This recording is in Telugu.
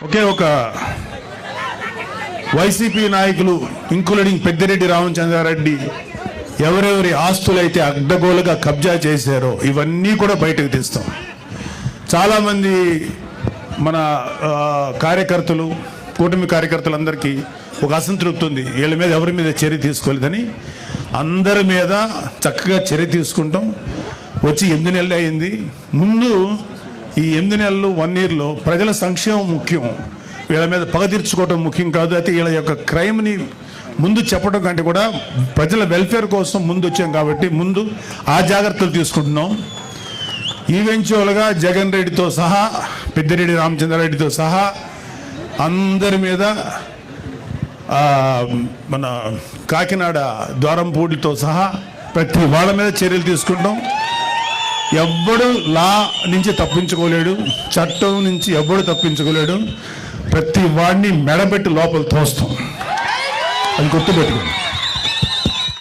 ఒకే ఒక వైసీపీ నాయకులు ఇంక్లూడింగ్ పెద్దిరెడ్డి రామచంద్రారెడ్డి ఎవరెవరి ఆస్తులైతే అడ్డగోలుగా కబ్జా చేశారో ఇవన్నీ కూడా బయటకు తీస్తాం. చాలామంది మన కార్యకర్తలు, కూటమి కార్యకర్తలందరికీ ఒక అసంతృప్తి ఉంది, వీళ్ళ మీద ఎవరి మీద చర్య తీసుకోలేదని. అందరి మీద చక్కగా చర్య తీసుకుంటాం. వచ్చి 8 నెలలు అయింది. ముందు ఈ 8 నెలలు 1 yearలో ప్రజల సంక్షేమం ముఖ్యం, వీళ్ళ మీద పగ తీర్చుకోవడం ముఖ్యం కాదు. అయితే వీళ్ళ యొక్క క్రైమ్ని ముందు చెప్పడం కంటే కూడా ప్రజల వెల్ఫేర్ కోసం ముందు వచ్చాం కాబట్టి ముందు ఆ జాగ్రత్తలు తీసుకుంటున్నాం. ఈవెంచువల్గా జగన్ రెడ్డితో సహా, పెద్దిరెడ్డి రామచంద్రారెడ్డితో సహా అందరి మీద, మన కాకినాడ ద్వారంపూడితో సహా ప్రతి వాళ్ళ మీద చర్యలు తీసుకుంటాం. ఎవ్వడు లా నుంచి తప్పించుకోలేడు, చట్టం నుంచి ఎవ్వడు తప్పించుకోలేడు. ప్రతి వాడిని మెడబెట్టి లోపల తోస్తాం, అది గుర్తుపెట్టుకోండి.